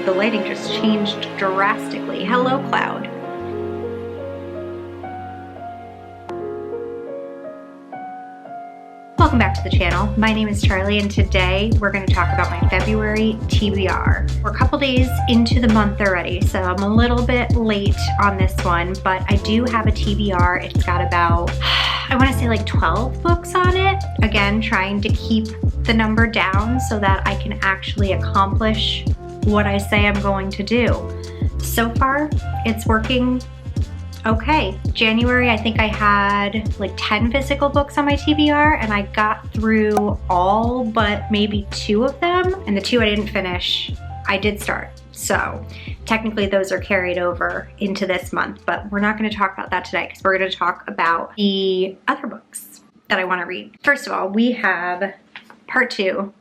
the lighting just changed drastically. Hello, cloud. Welcome back to the channel. My name is Charlie, and today we're going to talk about my February TBR. We're a couple days into the month already, so I'm a little bit late on this one, but I do have a TBR. It's got about, I want to say like 12 books on it. Again, trying to keep the number down so that I can actually accomplish what I say I'm going to do. So far, it's working okay. January, I think I had like 10 physical books on my TBR, and I got through all but maybe 2 of them, and the 2 I didn't finish, I did start. So technically those are carried over into this month, but we're not going to talk about that today because we're going to talk about the other books that I want to read. First of all, we have part 2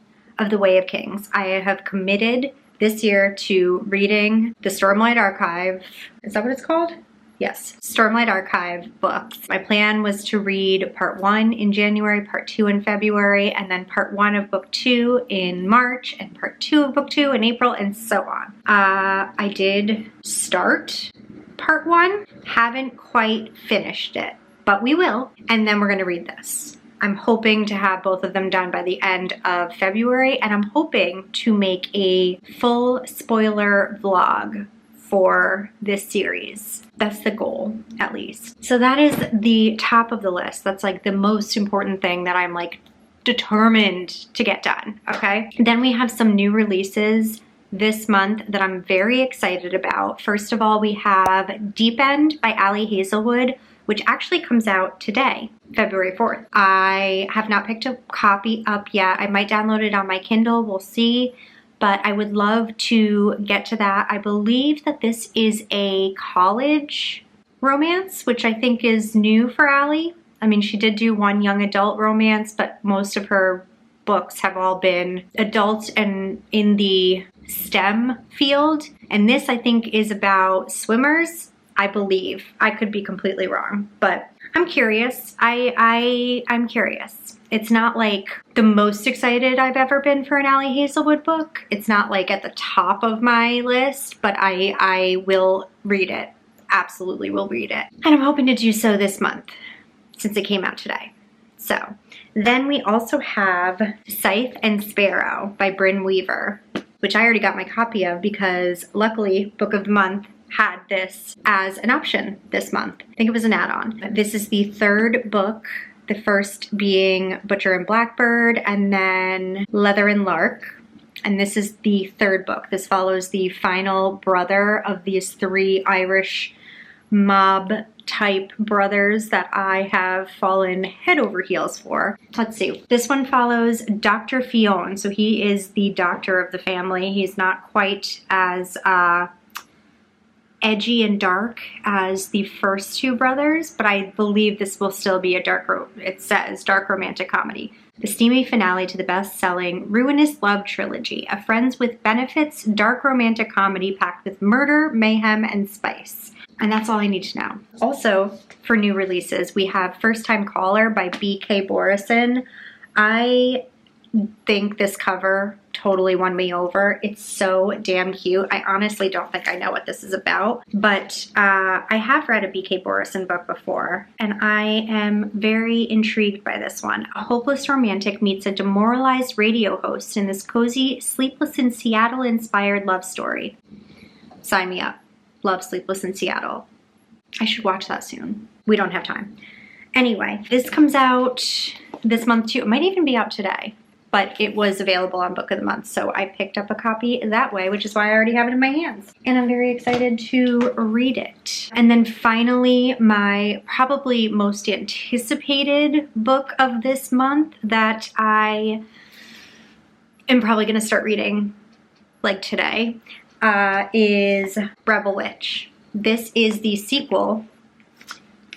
of The Way of Kings. I have committed this year to reading the Stormlight Archive. Is that what it's called? Yes, Stormlight Archive books. My plan was to read part 1 in January, part 2 in February, and then part 1 of book 2 in March, and part 2 of book 2 in April, and so on. I did start part 1, haven't quite finished it, but we will, and then we're gonna read this. I'm hoping to have both of them done by the end of February, and I'm hoping to make a full spoiler vlog for this series. That's the goal, at least. So that is the top of the list. That's like the most important thing that I'm like determined to get done, okay? Then we have some new releases this month that I'm very excited about. First of all, we have Deep End by Ali Hazelwood, which actually comes out today, February 4th. I have not picked a copy up yet. I might download it on my Kindle, we'll see. But I would love to get to that. I believe that this is a college romance, which I think is new for Ali. I mean, she did do one young adult romance, but most of her books have all been adult and in the STEM field. And this, I think, is about swimmers, I believe. I could be completely wrong, but I'm curious. I'm curious. It's not like the most excited I've ever been for an Ali Hazelwood book. It's not like at the top of my list, but I will read it. Absolutely will read it. And I'm hoping to do so this month since it came out today. So then we also have Scythe and Sparrow by Brynne Weaver, which I already got my copy of because luckily Book of the Month had this as an option this month. I think it was an add-on. This is the 3rd book, the first being Butcher and Blackbird, and then Leather and Lark. And this is the 3rd book. This follows the final brother of these 3 Irish mob type brothers that I have fallen head over heels for. Let's see. This one follows Dr. Fionn. So he is the doctor of the family. He's not quite as edgy and dark as the first 2 brothers, but I believe this will still be a dark romantic comedy. The steamy finale to the best-selling Ruinous Love trilogy, a friends with benefits dark romantic comedy packed with murder, mayhem, and spice. And that's all I need to know. Also, for new releases, we have First Time Caller by B.K. Borison. I think this cover totally won me over. It's so damn cute. I honestly don't think I know what this is about, but I have read a B.K. Borison book before, and I am very intrigued by this one. A hopeless romantic meets a demoralized radio host in this cozy Sleepless in Seattle-inspired love story. Sign me up. Love Sleepless in Seattle. I should watch that soon. We don't have time. Anyway, this comes out this month too. It might even be out today, but it was available on Book of the Month, so I picked up a copy that way, which is why I already have it in my hands. And I'm very excited to read it. And then finally, my probably most anticipated book of this month that I am probably gonna start reading like today is Rebel Witch. This is the sequel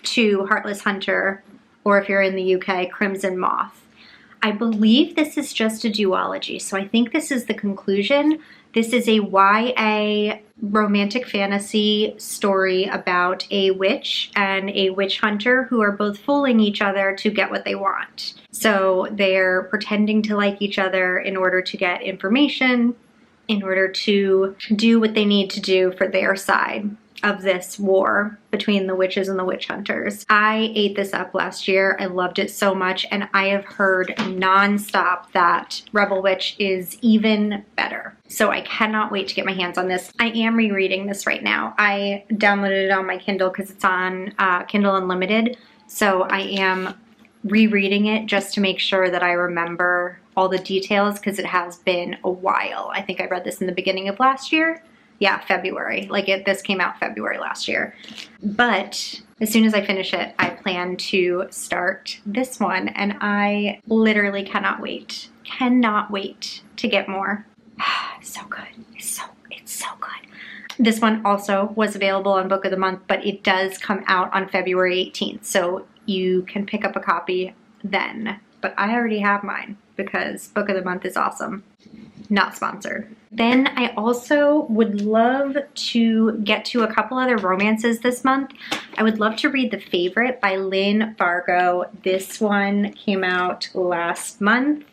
to Heartless Hunter, or if you're in the UK, Crimson Moth. I believe this is just a duology, so I think this is the conclusion. This is a YA romantic fantasy story about a witch and a witch hunter who are both fooling each other to get what they want. So they're pretending to like each other in order to get information in order to do what they need to do for their side of this war between the witches and the witch hunters. I ate this up last year. I loved it so much, and I have heard nonstop that Rebel Witch is even better. So I cannot wait to get my hands on this. I am rereading this right now. I downloaded it on my Kindle because it's on Kindle Unlimited. So I am rereading it just to make sure that I remember all the details because it has been a while. I think I read this in the beginning of last year. Yeah, February. This came out February last year. But as soon as I finish it, I plan to start this one, and I literally cannot wait. Cannot wait to get more. So good. It's so good. This one also was available on Book of the Month, but it does come out on February 18th, so you can pick up a copy then. But I already have mine because Book of the Month is awesome. Not sponsored. Then I also would love to get to a couple other romances this month. I would love to read The Favorite by Lynn Fargo. This one came out last month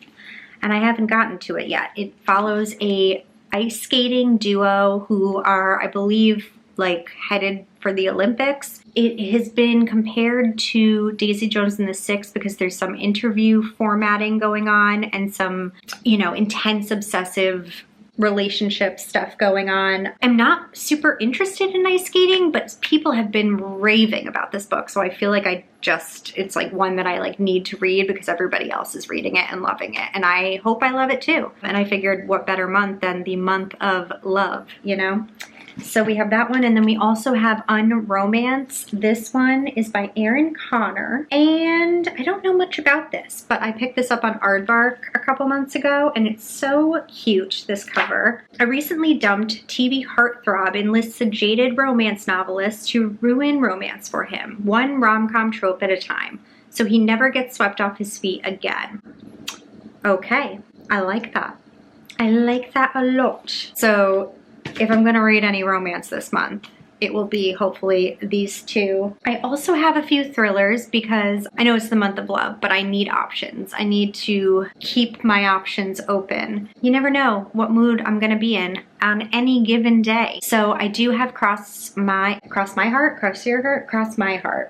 and I haven't gotten to it yet. It follows a ice skating duo who are, I believe, headed for the Olympics. It has been compared to Daisy Jones and the Six because there's some interview formatting going on and some, intense obsessive relationship stuff going on. I'm not super interested in ice skating, but people have been raving about this book. So I feel like it's one that I need to read because everybody else is reading it and loving it. And I hope I love it too. And I figured what better month than the month of love, So we have that one, and then we also have Unromance. This one is by Erin Connor, and I don't know much about this, but I picked this up on Aardvark a couple months ago, and it's so cute, this cover. A recently dumped TV heartthrob enlists a jaded romance novelist to ruin romance for him, one rom-com trope at a time, so he never gets swept off his feet again. Okay, I like that. I like that a lot. So if I'm going to read any romance this month, it will be hopefully these two. I also have a few thrillers because I know it's the month of love, but I need options. I need to keep my options open. You never know what mood I'm going to be in on any given day. So I do have Cross My Heart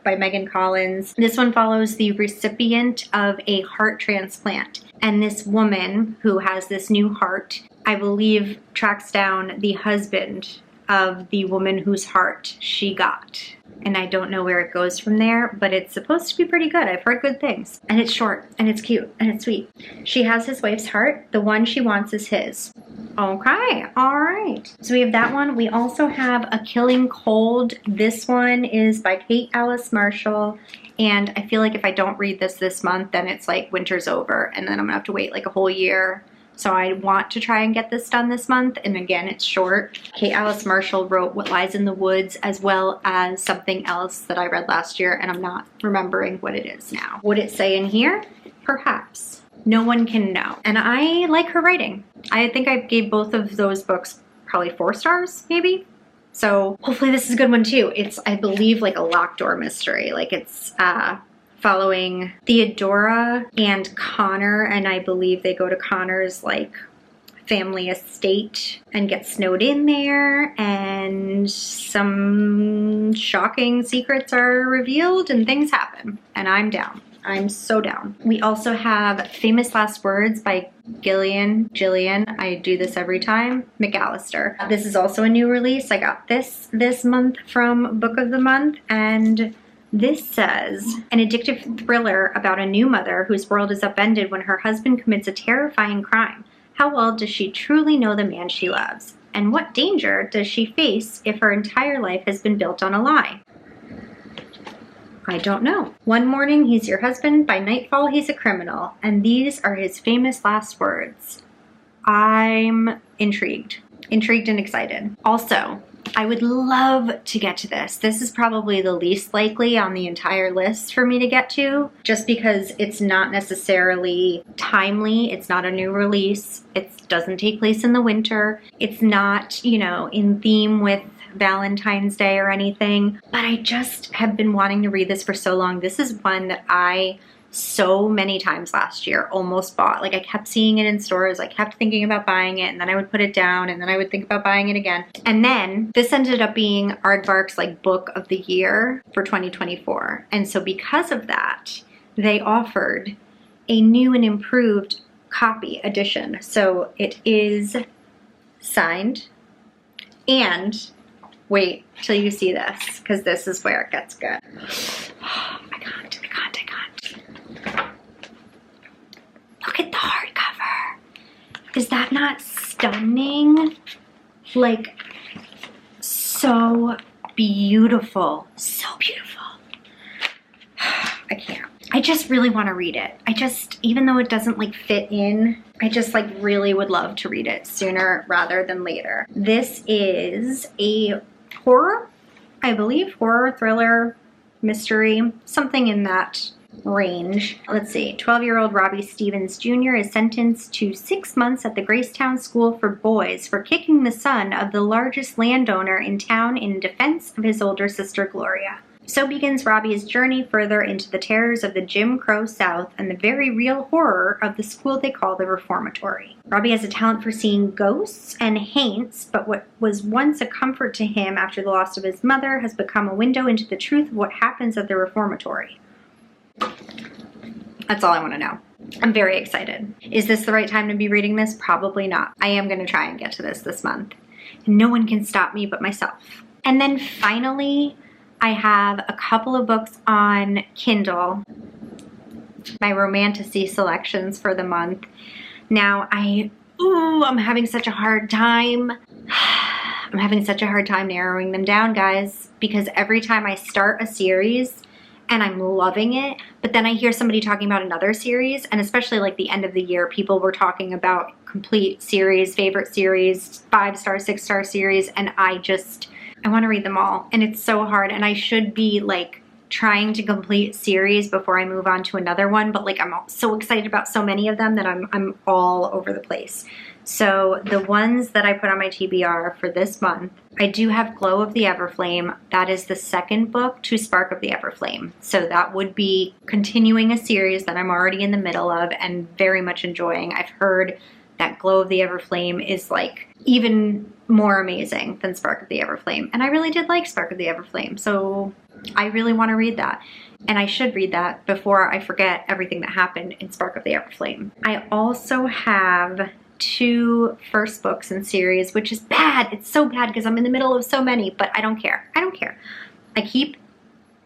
by Megan Collins. This one follows the recipient of a heart transplant. And this woman who has this new heart, I believe, tracks down the husband of the woman whose heart she got. And I don't know where it goes from there, but it's supposed to be pretty good. I've heard good things. And it's short, and it's cute, and it's sweet. She has his wife's heart. The one she wants is his. Okay, all right. So we have that one. We also have A Killing Cold. This one is by Kate Alice Marshall. And I feel like if I don't read this month, then it's winter's over, and then I'm gonna have to wait a whole year. So I want to try and get this done this month. And again, it's short. Kate Alice Marshall wrote What Lies in the Woods, as well as something else that I read last year, and I'm not remembering what it is now. Would it say in here? Perhaps. No one can know. And I like her writing. I think I gave both of those books probably 4 stars, maybe. So hopefully this is a good one too. It's, I believe, a locked door mystery. It's following Theodora and Connor, and I believe they go to Connor's family estate and get snowed in there, and some shocking secrets are revealed and things happen, and I'm down. I'm so down. We also have Famous Last Words by Gillian, I do this every time, McAllister. This is also a new release. I got this month from Book of the Month, and this says, an addictive thriller about a new mother whose world is upended when her husband commits a terrifying crime. How well does she truly know the man she loves? And what danger does she face if her entire life has been built on a lie? I don't know. One morning he's your husband, by nightfall he's a criminal, and these are his famous last words. I'm intrigued and excited. Also, I would love to get to this. This is probably the least likely on the entire list for me to get to, just because it's not necessarily timely. It's not a new release. It doesn't take place in the winter. It's not, in theme with Valentine's Day or anything, but I just have been wanting to read this for so long. This is one that I so many times last year, almost bought. Like I kept seeing it in stores, I kept thinking about buying it, and then I would put it down, and then I would think about buying it again. And then this ended up being Aardvark's like book of the year for 2024. And so because of that, they offered a new and improved copy edition. So it is signed, and wait till you see this, because this is where it gets good. I can't. Look at the hardcover. Is that not stunning? Like, so beautiful. So beautiful. I can't. I just really want to read it. Even though it doesn't like fit in, I just like really would love to read it sooner rather than later. This is a horror, I believe, horror, thriller, mystery, something in that range. Let's see. 12-year-old Robbie Stevens Jr. is sentenced to 6 months at the Gracetown School for Boys for kicking the son of the largest landowner in town in defense of his older sister Gloria. So begins Robbie's journey further into the terrors of the Jim Crow South and the very real horror of the school they call the Reformatory. Robbie has a talent for seeing ghosts and haints, but what was once a comfort to him after the loss of his mother has become a window into the truth of what happens at the Reformatory. That's all I want to know. I'm very excited. Is this the right time to be reading this? Probably not. I am going to try and get to this month. And no one can stop me but myself. And then finally, I have a couple of books on Kindle, my Romantasy selections for the month. Now, I'm having such a hard time. I'm having such a hard time narrowing them down, guys, because every time I start a series and I'm loving it, but then I hear somebody talking about another series, and especially like the end of the year, people were talking about complete series, favorite series, 5-star, 6-star series, and I want to read them all, and it's so hard, and I should be like trying to complete series before I move on to another one, but like I'm so excited about so many of them that I'm all over the place. So the ones that I put on my TBR for this month, I do have Glow of the Everflame. That is the second book to Spark of the Everflame. So that would be continuing a series that I'm already in the middle of and very much enjoying. I've heard that Glow of the Everflame is like even more amazing than Spark of the Everflame. And I really did like Spark of the Everflame. So I really want to read that. And I should read that before I forget everything that happened in Spark of the Everflame. I also have 2 first books in series, which is bad. It's so bad because I'm in the middle of so many, but I don't care. I don't care. I keep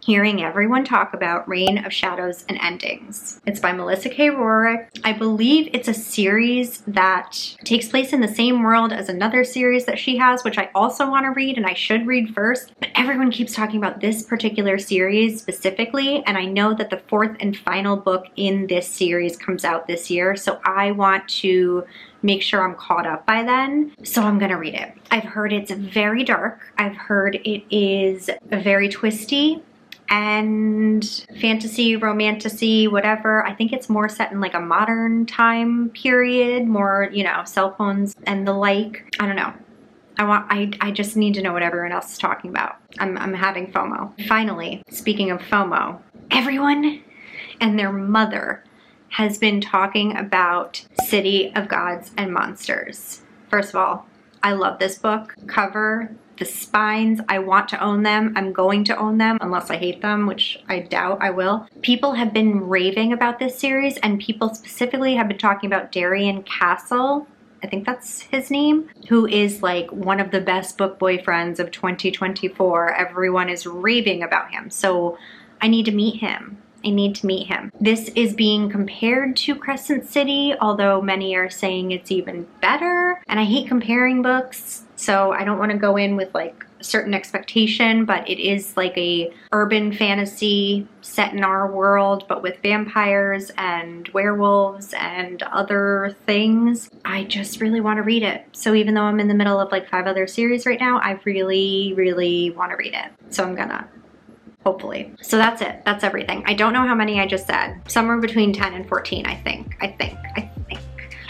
hearing everyone talk about Reign of Shadows and Endings. It's by Melissa K. Rorick. I believe it's a series that takes place in the same world as another series that she has, which I also want to read and I should read first. But everyone keeps talking about this particular series specifically, and I know that the 4th and final book in this series comes out this year, so I want to make sure I'm caught up by then. So I'm gonna read it. I've heard it's very dark. I've heard it is very twisty and fantasy, romantasy, whatever. I think it's more set in like a modern time period, more, you know, cell phones and the like. I don't know. I just need to know what everyone else is talking about. I'm having FOMO. Finally, speaking of FOMO, everyone and their mother has been talking about City of Gods and Monsters. First of all, I love this book. Cover, the spines, I want to own them. I'm going to own them unless I hate them, which I doubt I will. People have been raving about this series, and people specifically have been talking about Darian Castle, I think that's his name, who is like one of the best book boyfriends of 2024. Everyone is raving about him. So I need to meet him. I need to meet him. This is being compared to Crescent City, although many are saying it's even better. And I hate comparing books, so I don't want to go in with like a certain expectation, but it is like a urban fantasy set in our world, but with vampires and werewolves and other things. I just really want to read it. So even though I'm in the middle of like 5 other series right now, I really, really want to read it. So I'm gonna. Hopefully. So that's it. That's everything. I don't know how many I just said. Somewhere between 10 and 14, I think.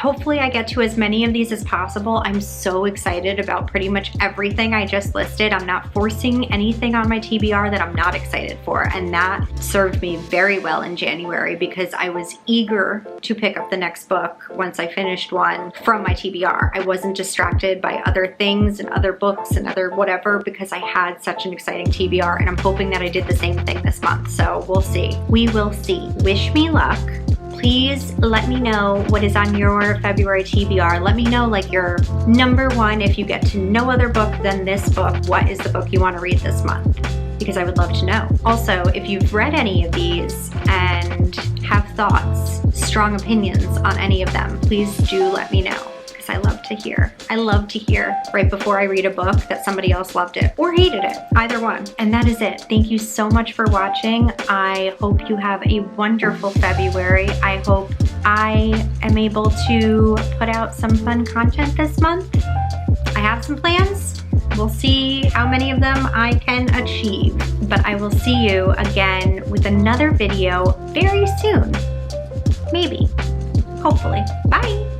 hopefully I get to as many of these as possible. I'm so excited about pretty much everything I just listed. I'm not forcing anything on my TBR that I'm not excited for, and that served me very well in January because I was eager to pick up the next book once I finished one from my TBR. I wasn't distracted by other things and other books and other whatever because I had such an exciting TBR, and I'm hoping that I did the same thing this month. So we'll see. We will see. Wish me luck. Please let me know what is on your February TBR. Let me know like your number one, if you get to no other book than this book, what is the book you want to read this month? Because I would love to know. Also, if you've read any of these and have thoughts, strong opinions on any of them, please do let me know. I love to hear. I love to hear right before I read a book that somebody else loved it or hated it, either one. And that is it. Thank you so much for watching. I hope you have a wonderful February. I hope I am able to put out some fun content this month. I have some plans. We'll see how many of them I can achieve. But I will see you again with another video very soon. Maybe. Hopefully. Bye.